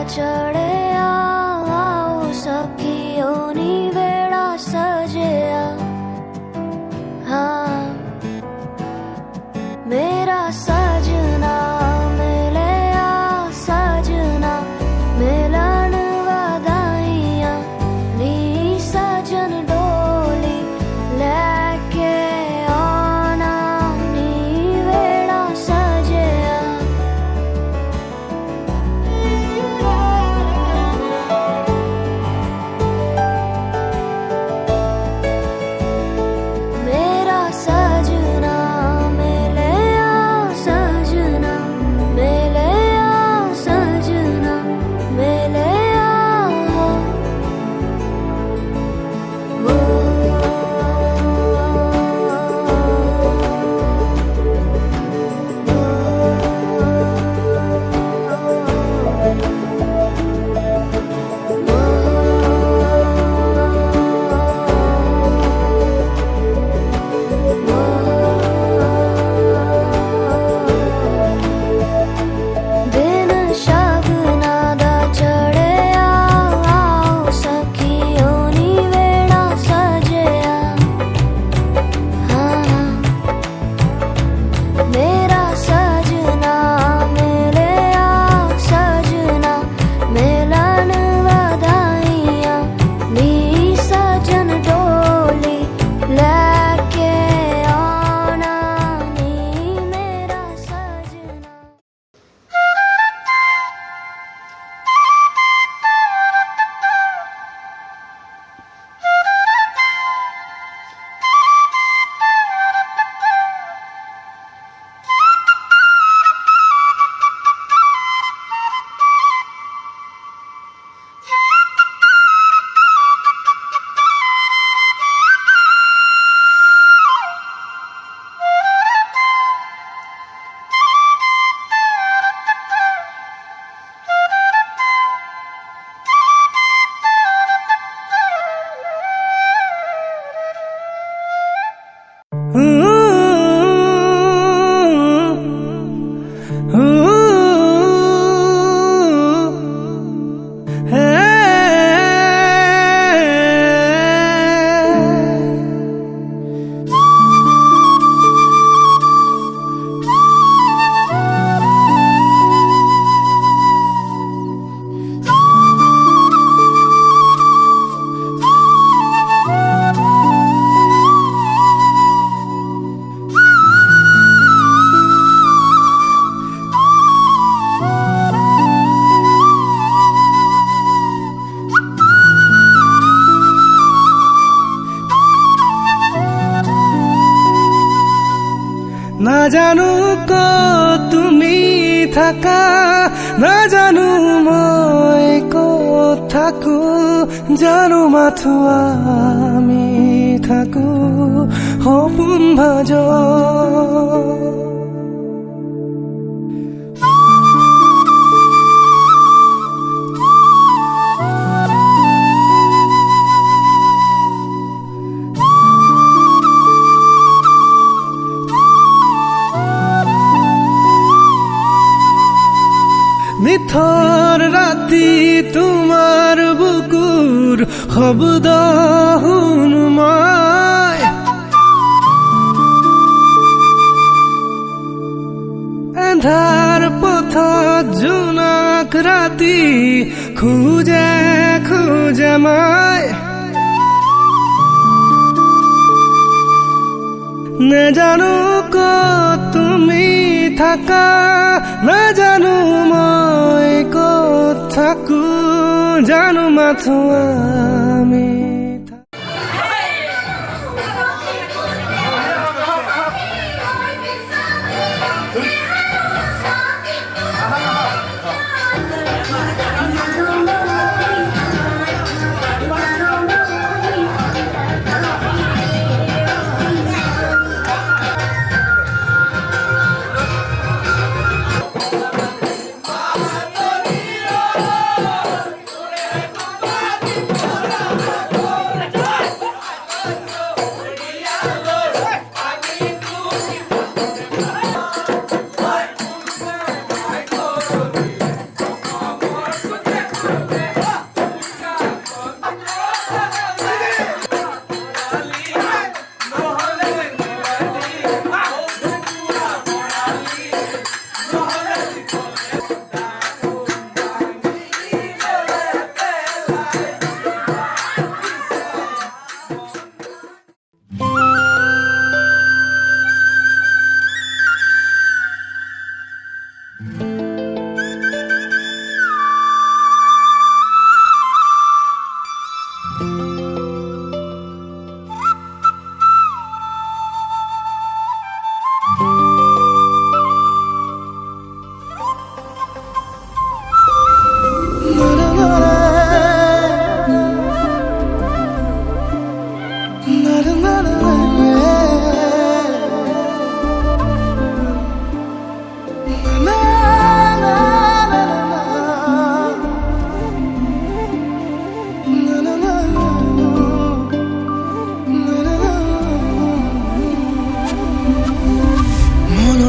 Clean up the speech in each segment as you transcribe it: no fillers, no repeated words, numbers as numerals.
चढ़े आओ सखियोनी वेड़ा सजे हाँ मेरा सजना मिले सजना मिलन वधाइया नी सजन डोली लेके आना नी वेड़ा सजे मेरा सजना मिले सजना मिले सजना मिले वो दिन शगना दा चढ़े आओ सखियोनी वेड़ा सजे हाँ मेरा सजना मिले सजना मिलन वधाइया नी सजन डोली लेके आना नी मेरा सजना না জানো তুমি থাকা না জানো মই ক'ত থাকো জানো মাথো আমি থাকো সপোন ভাজ নিথর রাতি তোমার বুকুর শব্দ শুনো মই এন্ধাৰ পথত জোনাক ৰাতি খোজে খোজে মই নেজানো ক'ত তুমি থাকা না জানো মই ক'ত থাকো জানো মাথো আমি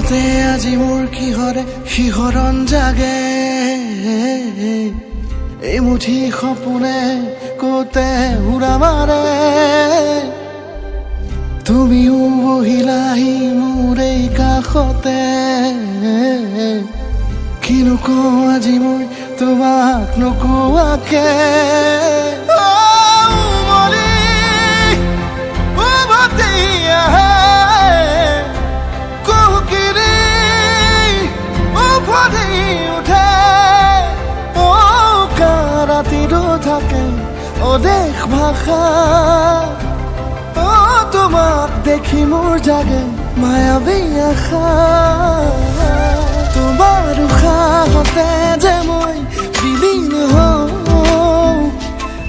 মনতে আজি মোৰ কিহৰে শিহৰণ জাগে এই মুঠি সপোনে কতে উৰা মাৰে তুমিও বহিলাহি মোৰ এই কাষতে কিনো কওঁ আজি মই তোমাক নোকোৱাকে থাকে অদেশ ভাষা তোমাক দেখি মোৰ জাগে মায়াবী আশা তোমাৰ উশাহতে যে মই বিলীন হওঁ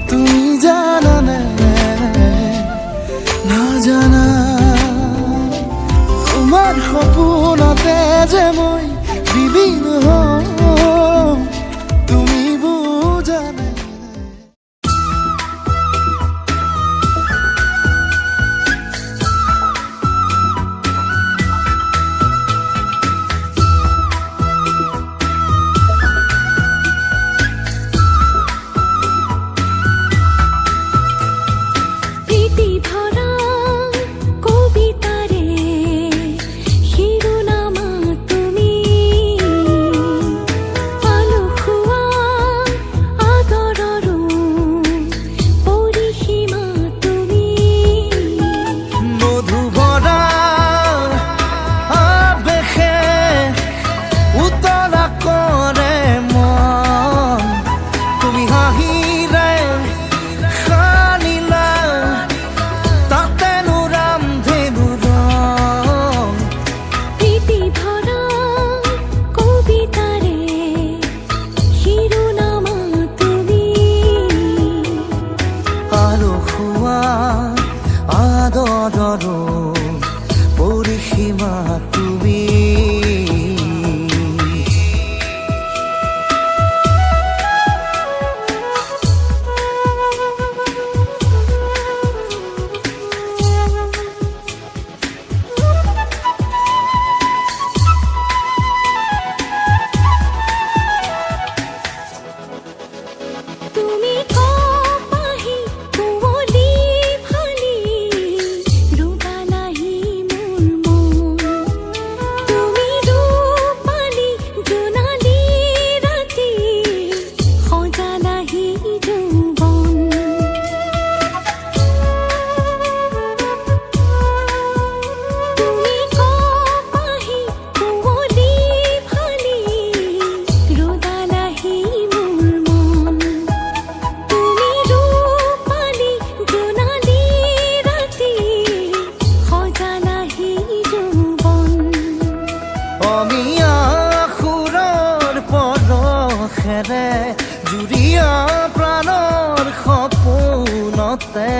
তুমি জানানে নাজানা তোমাৰ সপোনতে যে মই বিলীন হওঁ তুমি বুজানে পৰিসীমা তুমি জুৰিয়া প্ৰাণৰ সপোনতে